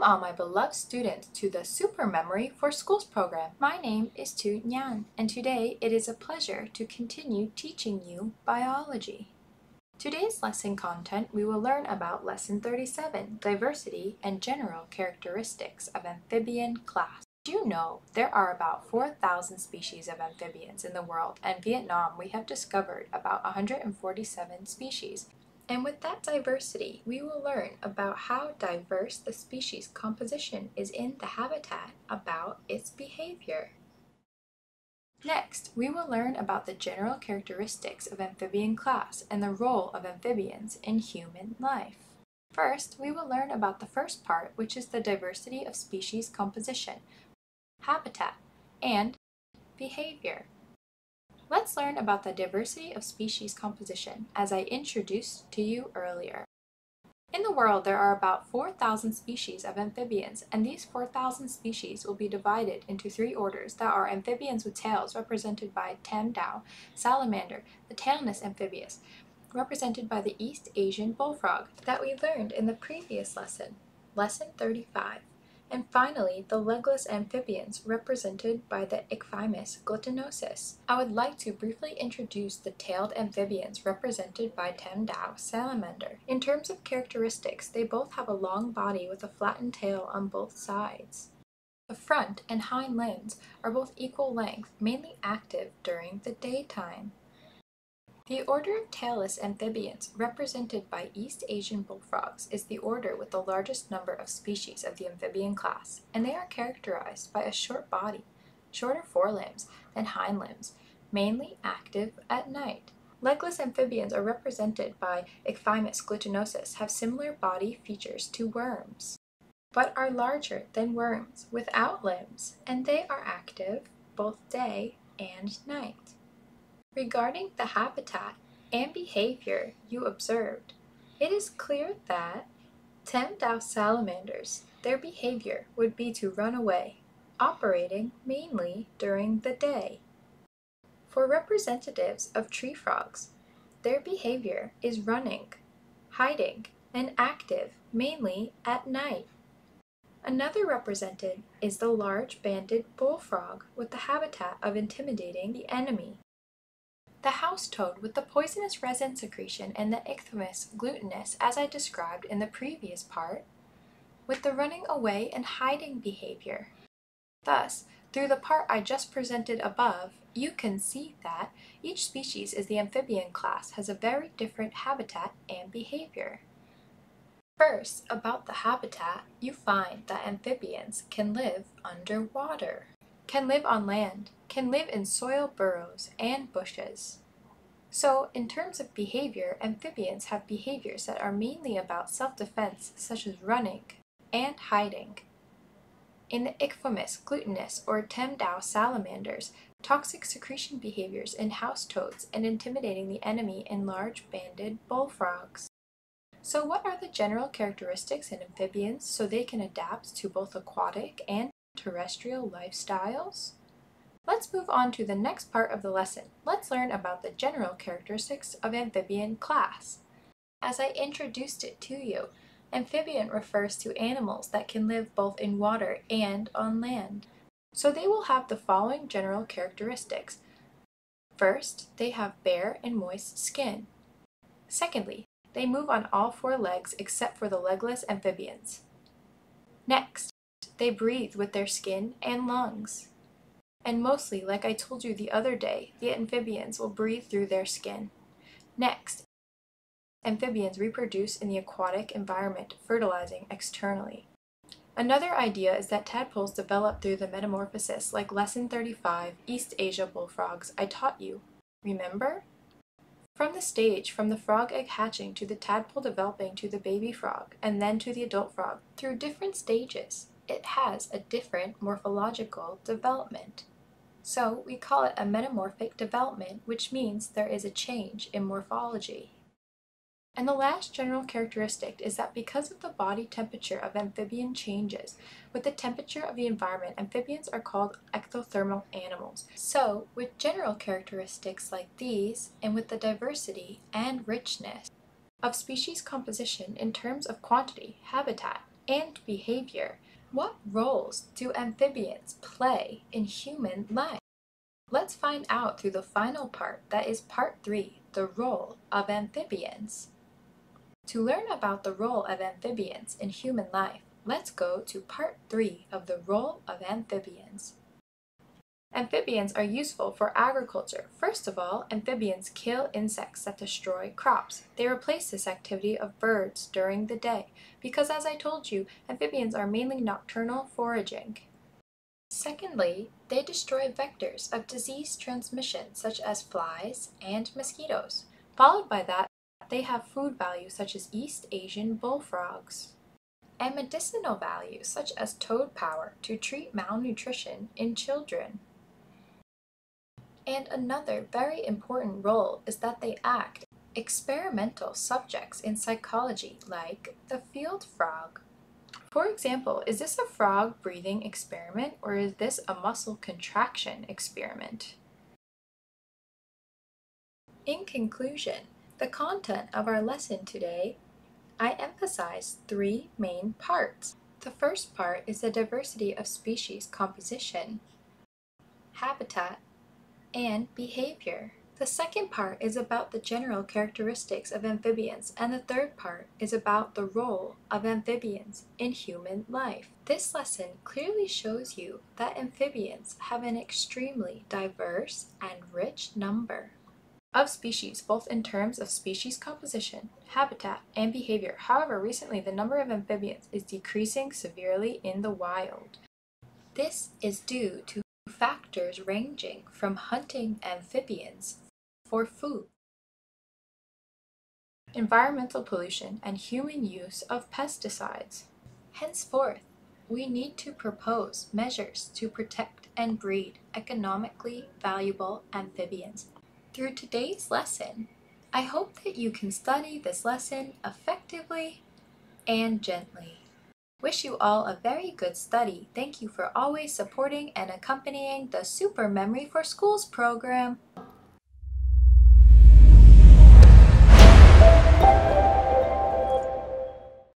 all my beloved students to the Super Memory for Schools program. My name is Tu Nhan, and today it is a pleasure to continue teaching you biology. Today's lesson content, we will learn about Lesson 37, Diversity and General Characteristics of Amphibian Class. Do you know there are about 4,000 species of amphibians in the world, and Vietnam we have discovered about 147 species. And with that diversity, we will learn about how diverse the species composition is in the habitat, about its behavior. Next, we will learn about the general characteristics of amphibian class and the role of amphibians in human life. First, we will learn about the first part, which is the diversity of species composition, habitat, and behavior. Let's learn about the diversity of species composition, as I introduced to you earlier. In the world, there are about 4,000 species of amphibians, and these 4,000 species will be divided into three orders that are amphibians with tails, represented by Tam Dao, salamander, the tailless amphibious, represented by the East Asian bullfrog, that we learned in the previous lesson, Lesson 35. And finally, the legless amphibians, represented by the Ichthyosaurus glutinosus. I would like to briefly introduce the tailed amphibians, represented by Tam Dao salamander. In terms of characteristics, they both have a long body with a flattened tail on both sides. The front and hind limbs are both equal length, mainly active during the daytime. The order of tailless amphibians, represented by East Asian bullfrogs, is the order with the largest number of species of the amphibian class, and they are characterized by a short body, shorter forelimbs than hind limbs, mainly active at night. Legless amphibians are represented by Ichthyosaurus glutinosus, have similar body features to worms, but are larger than worms without limbs, and they are active both day and night. Regarding the habitat and behavior you observed, it is clear that Tam Dao salamanders, their behavior would be to run away, operating mainly during the day. For representatives of tree frogs, their behavior is running, hiding, and active mainly at night. Another represented is the large banded bullfrog with the habitat of intimidating the enemy. The house toad with the poisonous resin secretion and the Ichthyosaurus glutinous, as I described in the previous part, with the running away and hiding behavior. Thus, through the part I just presented above, you can see that each species in the amphibian class has a very different habitat and behavior. First, about the habitat, you find that amphibians can live underwater, can live on land, can live in soil burrows and bushes. So, in terms of behavior, amphibians have behaviors that are mainly about self-defense, such as running and hiding. In the Ichthyosaurus glutinous or Tam Dao salamanders, toxic secretion behaviors in house toads and intimidating the enemy in large banded bullfrogs. So what are the general characteristics in amphibians so they can adapt to both aquatic and terrestrial lifestyles? Let's move on to the next part of the lesson. Let's learn about the general characteristics of amphibian class. As I introduced it to you, amphibian refers to animals that can live both in water and on land. So they will have the following general characteristics. First, they have bare and moist skin. Secondly, they move on all four legs except for the legless amphibians. Next, they breathe with their skin and lungs. And mostly, like I told you the other day, the amphibians will breathe through their skin. Next, amphibians reproduce in the aquatic environment, fertilizing externally. Another idea is that tadpoles develop through the metamorphosis, like Lesson 35, East Asia bullfrogs, I taught you. Remember? From the frog egg hatching to the tadpole developing to the baby frog, and then to the adult frog, through different stages, it has a different morphological development. So we call it a metamorphic development, which means there is a change in morphology. And the last general characteristic is that because of the body temperature of amphibian changes with the temperature of the environment, amphibians are called ectothermal animals. So, with general characteristics like these, and with the diversity and richness of species composition in terms of quantity, habitat, and behavior. What roles do amphibians play in human life? Let's find out through the final part, that is part 3, the role of amphibians. To learn about the role of amphibians in human life, let's go to part 3 of the role of amphibians. Amphibians are useful for agriculture. First of all, amphibians kill insects that destroy crops. They replace this activity of birds during the day because, as I told you, amphibians are mainly nocturnal foraging. Secondly, they destroy vectors of disease transmission such as flies and mosquitoes. Followed by that, they have food value such as East Asian bullfrogs, and medicinal value such as toad power to treat malnutrition in children. And another very important role is that they act experimental subjects in psychology, like the field frog. For example, is this a frog breathing experiment or is this a muscle contraction experiment? In conclusion, the content of our lesson today, I emphasize 3 main parts. The first part is the diversity of species composition, habitat, and behavior. The second part is about the general characteristics of amphibians, and the third part is about the role of amphibians in human life. This lesson clearly shows you that amphibians have an extremely diverse and rich number of species, both in terms of species composition, habitat, and behavior. However, recently the number of amphibians is decreasing severely in the wild. This is due to factors ranging from hunting amphibians for food, environmental pollution, and human use of pesticides. Henceforth, we need to propose measures to protect and breed economically valuable amphibians. Through today's lesson, I hope that you can study this lesson effectively and gently. Wish you all a very good study. Thank you for always supporting and accompanying the Super Memory for Schools program.